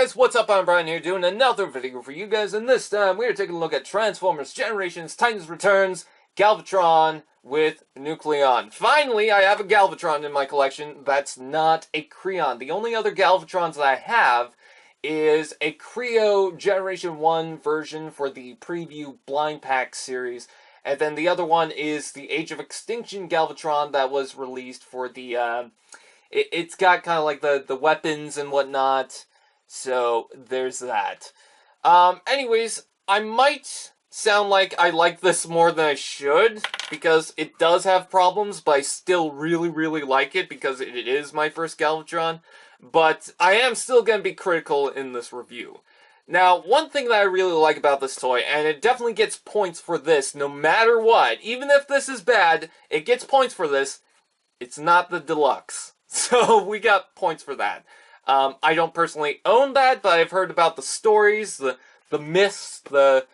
guys, what's up? I'm Brian here doing another video for you guys, and this time we are taking a look at Transformers Generations Titans Returns Galvatron with Nucleon. Finally, I have a Galvatron in my collection that's not a Creon. The only other Galvatrons that I have is a Creo Generation 1 version for the preview blind pack series, and then the other one is the Age of Extinction Galvatron that was released for the, it's got kind of like the weapons and whatnot. So, there's that. Anyways, I might sound like I like this more than I should, because it does have problems, but I still really like it, because it is my first Galvatron. But I am still going to be critical in this review. Now, one thing that I really like about this toy, and it definitely gets points for this no matter what, even if this is bad, it gets points for this, it's not the deluxe. So, we got points for that. I don't personally own that, but I've heard about the stories, the myths, the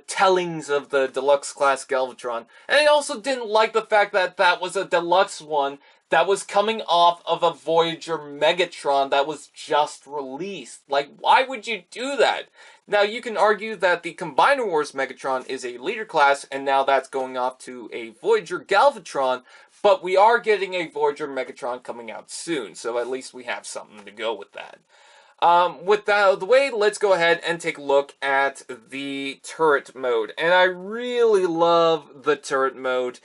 tellings of the deluxe class Galvatron. And I also didn't like the fact that that was a deluxe one that was coming off of a Voyager Megatron that was just released. Like, why would you do that? Now, you can argue that the Combiner Wars Megatron is a leader class, and now that's going off to a Voyager Galvatron, but we are getting a Voyager Megatron coming out soon, so at least we have something to go with that. With that out of the way, let's go ahead and take a look at the turret mode. And I really love the turret mode,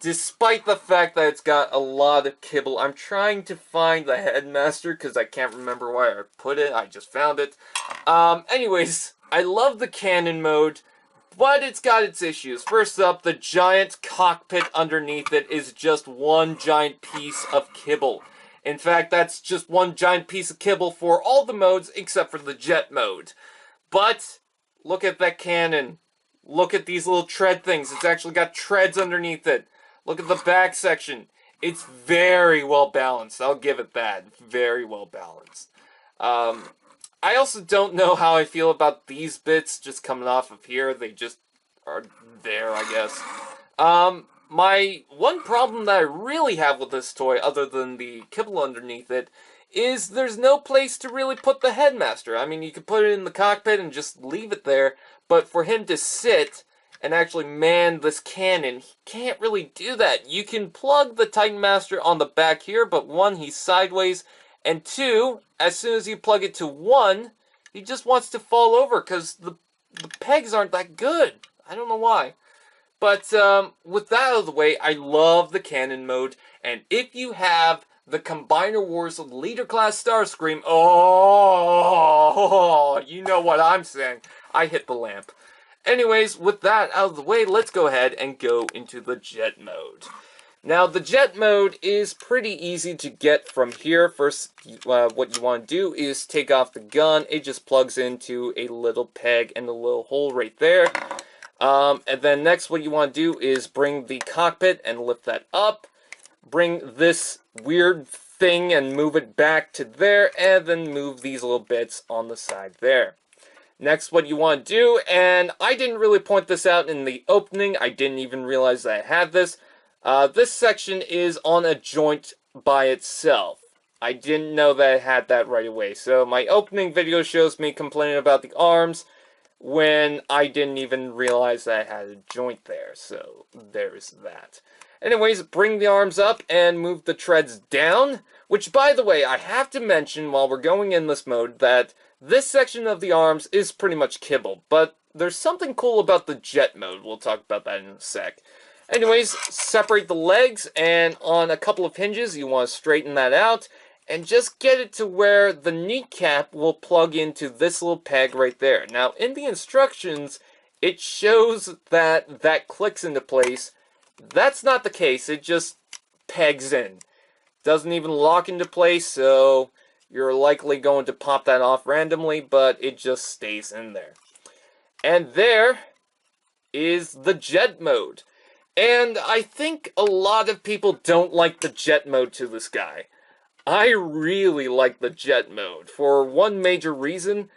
despite the fact that it's got a lot of kibble. I'm trying to find the Headmaster, because I can't remember where I put it. I just found it. Anyways, I love the cannon mode, but it's got its issues. First up, the giant cockpit underneath it is just one giant piece of kibble. In fact, that's just one giant piece of kibble for all the modes except for the jet mode. But, look at that cannon. Look at these little tread things. It's actually got treads underneath it. Look at the back section. It's very well balanced. I'll give it that. Very well balanced. I also don't know how I feel about these bits just coming off of here. They just are there, I guess. My one problem that I really have with this toy, other than the kibble underneath it, is there's no place to really put the Headmaster. I mean, you could put it in the cockpit and just leave it there, but for him to sit and actually man this cannon, he can't really do that. You can plug the Titan Master on the back here, but one, he's sideways, and two, as soon as you plug it to one, he just wants to fall over because the pegs aren't that good. I don't know why. But with that out of the way, I love the cannon mode. And if you have the Combiner Wars Leader Class Starscream, oh, you know what I'm saying. I hit the lamp. Anyways, with that out of the way, let's go ahead and go into the jet mode. Now, the jet mode is pretty easy to get from here. First, what you want to do is take off the gun. It just plugs into a little peg and a little hole right there. And then next, what you want to do is bring the cockpit and lift that up. Bring this weird thing and move it back to there, and then move these little bits on the side there. Next, what you want to do, and I didn't really point this out in the opening. I didn't even realize that I had this. This section is on a joint by itself. I didn't know that I had that right away. So my opening video shows me complaining about the arms when I didn't even realize that I had a joint there. So there's that. Anyways, bring the arms up and move the treads down. Which, by the way, I have to mention while we're going in this mode that this section of the arms is pretty much kibble. But there's something cool about the jet mode. We'll talk about that in a sec. Anyways, separate the legs, and on a couple of hinges, you want to straighten that out, and just get it to where the kneecap will plug into this little peg right there. Now, in the instructions, it shows that that clicks into place. That's not the case. It just pegs in. Doesn't even lock into place, so you're likely going to pop that off randomly, but it just stays in there. And there is the jet mode. And I think a lot of people don't like the jet mode to this guy. I really like the jet mode for one major reason,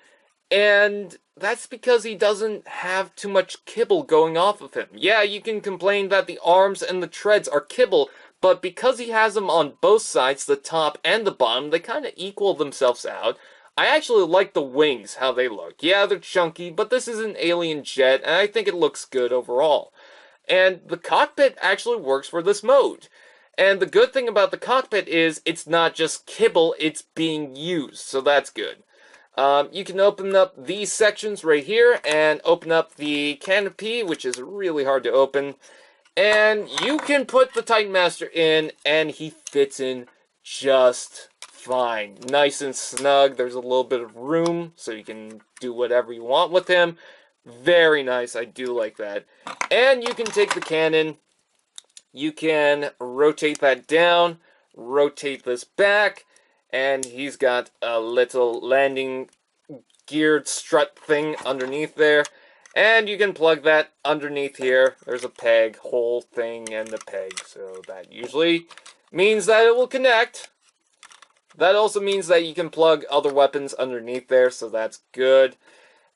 and that's because he doesn't have too much kibble going off of him. Yeah, you can complain that the arms and the treads are kibble, but because he has them on both sides, the top and the bottom, they kind of equal themselves out. I actually like the wings, how they look. Yeah, they're chunky, but this is an alien jet, and I think it looks good overall. And the cockpit actually works for this mode. And the good thing about the cockpit is it's not just kibble, it's being used, so that's good. You can open up these sections right here and open up the canopy, which is really hard to open. And you can put the Titan Master in, and he fits in just fine. Nice and snug. There's a little bit of room, so you can do whatever you want with him. Very nice. I do like that. And you can take the cannon. You can rotate that down. Rotate this back. And he's got a little landing geared strut thing underneath there. And you can plug that underneath here. There's a peg hole thing and a peg. So that usually means that it will connect. That also means that you can plug other weapons underneath there. So that's good.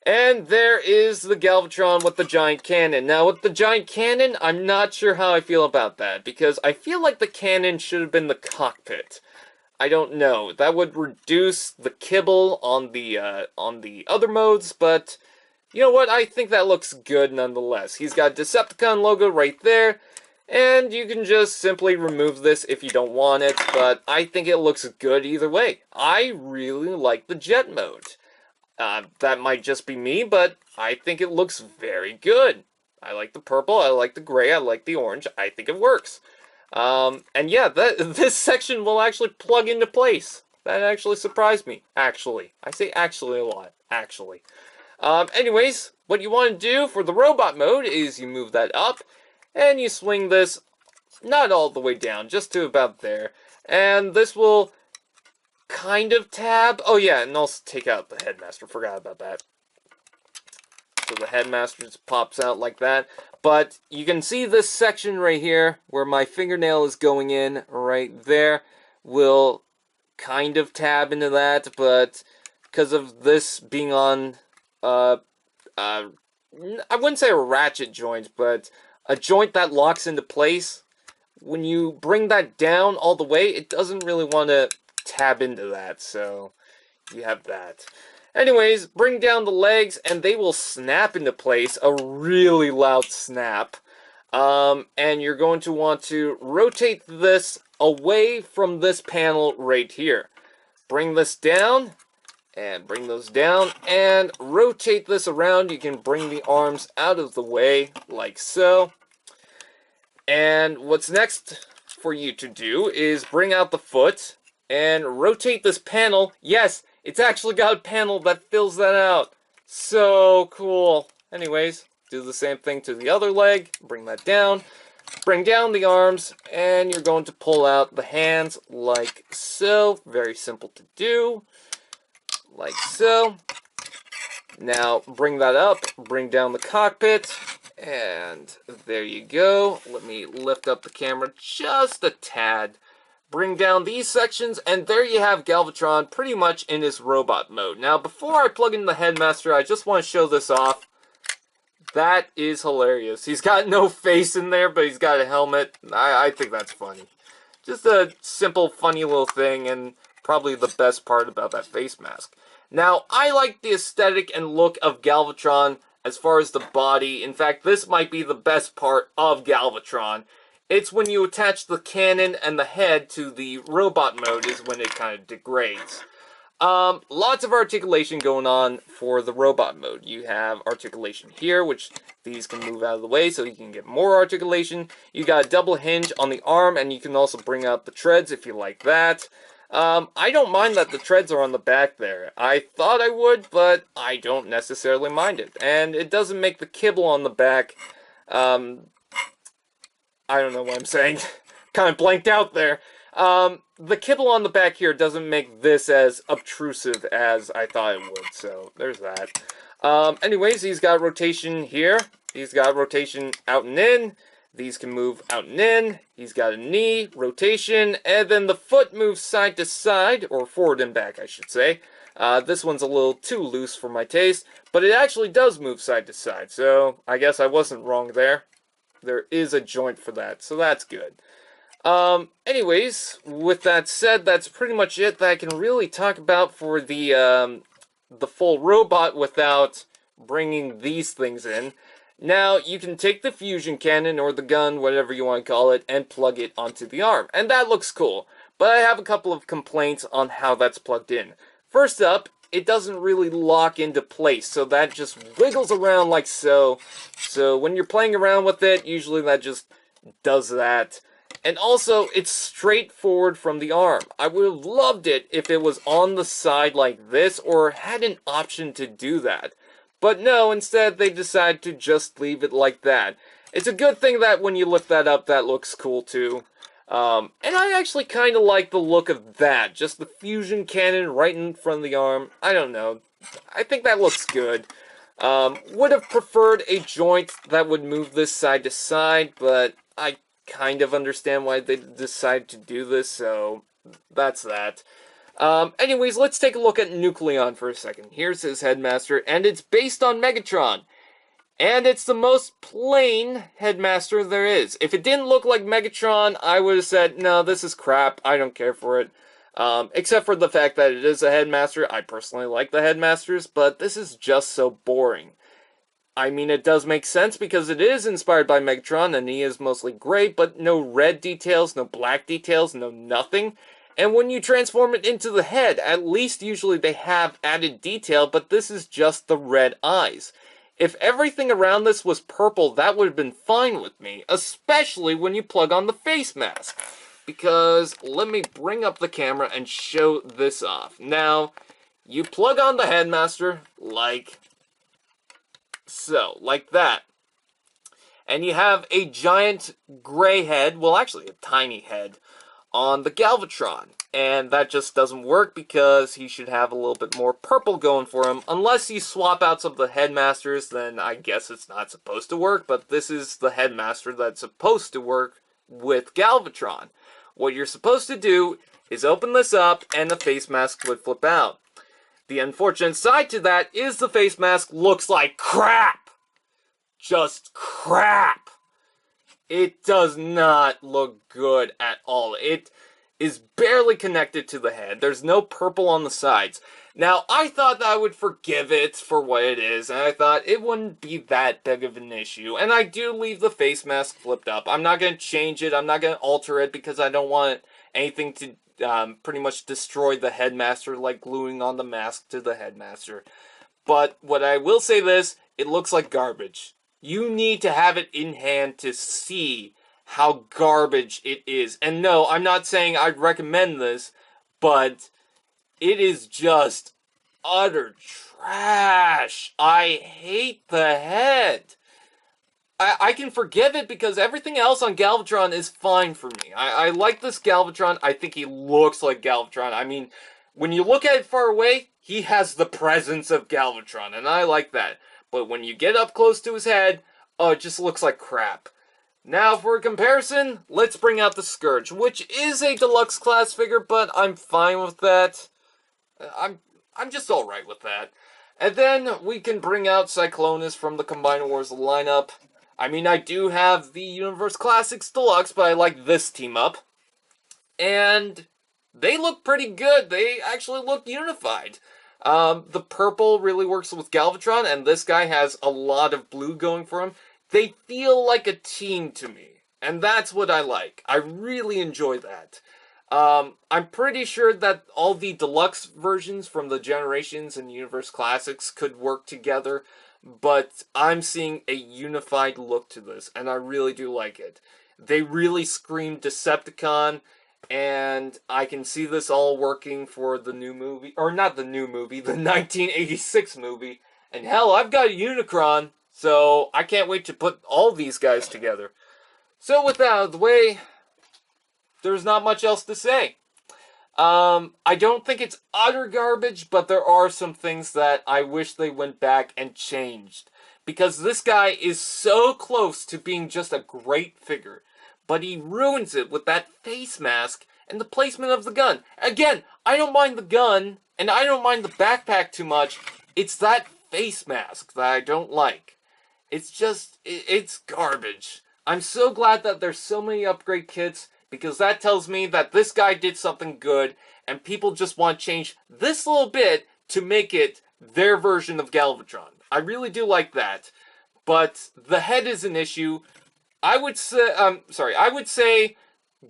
And there is the Galvatron with the giant cannon. Now with the giant cannon, I'm not sure how I feel about that. Because I feel like the cannon should have been the cockpit. I don't know. That would reduce the kibble on the other modes, but you know what? I think that looks good nonetheless. He's got Decepticon logo right there, and you can just simply remove this if you don't want it, but I think it looks good either way. I really like the jet mode. That might just be me, but I think it looks very good. I like the purple, I like the gray, I like the orange. I think it works. And yeah, this section will actually plug into place. That actually surprised me. Actually. I say actually a lot. Actually. Anyways, what you want to do for the robot mode is you move that up, and you swing this not all the way down, just to about there. And this will kind of tab. Oh yeah, and also take out the headmaster. Forgot about that. So the headmaster just pops out like that. But you can see this section right here, where my fingernail is going in right there, will kind of tab into that, but because of this being on, I wouldn't say a ratchet joint, but a joint that locks into place, when you bring that down all the way, it doesn't really want to tab into that, so you have that. Anyways, bring down the legs, and they will snap into place, a really loud snap. And you're going to want to rotate this away from this panel right here. Bring this down, and bring those down, and rotate this around. You can bring the arms out of the way, like so. And what's next for you to do is bring out the foot, and rotate this panel. Yes! It's actually got a panel that fills that out. So cool. Anyways, do the same thing to the other leg. Bring that down. Bring down the arms. And you're going to pull out the hands like so. Very simple to do. Like so. Now, bring that up. Bring down the cockpit. And there you go. Let me lift up the camera just a tad. Bring down these sections, and there you have Galvatron pretty much in his robot mode. Now, before I plug in the Headmaster, I just want to show this off. That is hilarious. He's got no face in there, but he's got a helmet. I think that's funny. Just a simple, funny little thing, and probably the best part about that face mask. Now, I like the aesthetic and look of Galvatron as far as the body. In fact, this might be the best part of Galvatron. It's when you attach the cannon and the head to the robot mode is when it kind of degrades. Lots of articulation going on for the robot mode. You have articulation here, which these can move out of the way so you can get more articulation. You got a double hinge on the arm, and you can also bring out the treads if you like that. I don't mind that the treads are on the back there. I thought I would, but I don't necessarily mind it. And it doesn't make the kibble on the back, I don't know what I'm saying. Kind of blanked out there. The kibble on the back here doesn't make this as obtrusive as I thought it would, so there's that. Anyways, he's got rotation here. He's got rotation out and in. These can move out and in. He's got a knee, rotation, and then the foot moves side to side, or forward and back, I should say. This one's a little too loose for my taste, but it actually does move side to side, so I guess I wasn't wrong there. There is a joint for that, so that's good. Anyways, with that said, that's pretty much it that I can really talk about for the full robot without bringing these things in. Now, you can take the fusion cannon, or the gun, whatever you want to call it, and plug it onto the arm. And that looks cool. But I have a couple of complaints on how that's plugged in. First up, it doesn't really lock into place, so that just wiggles around like so. So when you're playing around with it, usually that just does that. And also, it's straightforward from the arm. I would have loved it if it was on the side like this, or had an option to do that. But no, instead they decide to just leave it like that. It's a good thing that when you lift that up, that looks cool too. And I actually kind of like the look of that. Just the fusion cannon right in front of the arm. I don't know. I think that looks good. Would have preferred a joint that would move this side to side, but I kind of understand why they decided to do this, so that's that. Anyways, let's take a look at Nucleon for a second. Here's his headmaster, and it's based on Megatron. And it's the most plain headmaster there is. If it didn't look like Megatron, I would have said, no, this is crap, I don't care for it. Except for the fact that it is a headmaster. I personally like the headmasters, but this is just so boring. I mean, it does make sense because it is inspired by Megatron, and he is mostly gray, but no red details, no black details, no nothing. And when you transform it into the head, at least usually they have added detail, but this is just the red eyes. If everything around this was purple, that would have been fine with me, especially when you plug on the face mask. Because, let me bring up the camera and show this off. Now, you plug on the headmaster, like so, like that. And you have a giant gray head, well actually a tiny head, on the Galvatron. And that just doesn't work because he should have a little bit more purple going for him. Unless you swap out some of the headmasters, then I guess it's not supposed to work. But this is the headmaster that's supposed to work with Galvatron. What you're supposed to do is open this up and the face mask would flip out. The unfortunate side to that is the face mask looks like crap. Just crap. It does not look good at all. It is barely connected to the head. There's no purple on the sides. Now, I thought that I would forgive it for what it is, and I thought it wouldn't be that big of an issue. And I do leave the face mask flipped up. I'm not going to change it. I'm not going to alter it because I don't want anything to pretty much destroy the headmaster, like gluing on the mask to the headmaster. But what I will say this, it looks like garbage. You need to have it in hand to see how garbage it is. And no, I'm not saying I'd recommend this, but it is just utter trash. I hate the head. I can forgive it because everything else on Galvatron is fine for me. I like this Galvatron. I think he looks like Galvatron. I mean, when you look at it far away, he has the presence of Galvatron, and I like that. But when you get up close to his head, oh, it just looks like crap. Now, for a comparison, let's bring out the Scourge, which is a deluxe class figure, but I'm fine with that. I'm just alright with that. And then we can bring out Cyclonus from the Combined Wars lineup. I mean, I do have the Universe Classics Deluxe, but I like this team up. And they look pretty good. They actually look unified. The purple really works with Galvatron, and this guy has a lot of blue going for him. They feel like a team to me, and that's what I like. I really enjoy that. I'm pretty sure that all the deluxe versions from the Generations and Universe Classics could work together, but I'm seeing a unified look to this, and I really do like it. They really scream Decepticon, and I can see this all working for the new movie, or not the new movie, the 1986 movie. And hell, I've got a Unicron, so I can't wait to put all these guys together. So with that out of the way, there's not much else to say. I don't think it's utter garbage, but there are some things that I wish they went back and changed. Because this guy is so close to being just a great figure. But he ruins it with that face mask and the placement of the gun. Again, I don't mind the gun, and I don't mind the backpack too much. It's that face mask that I don't like. It's just, it's garbage. I'm so glad that there's so many upgrade kits. because that tells me that this guy did something good, and people just want to change this little bit to make it their version of Galvatron. I really do like that, but the head is an issue. I would say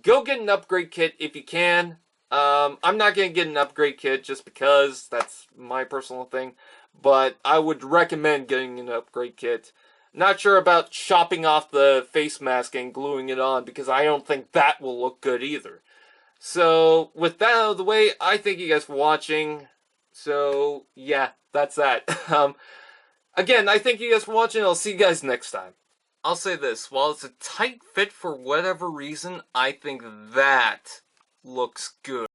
go get an upgrade kit if you can. I'm not going to get an upgrade kit just because that's my personal thing, but I would recommend getting an upgrade kit. Not sure about chopping off the face mask and gluing it on, because I don't think that will look good either. So, with that out of the way, I thank you guys for watching. So, yeah, that's that. Again, I thank you guys for watching. I'll see you guys next time. I'll say this, while it's a tight fit for whatever reason, I think that looks good.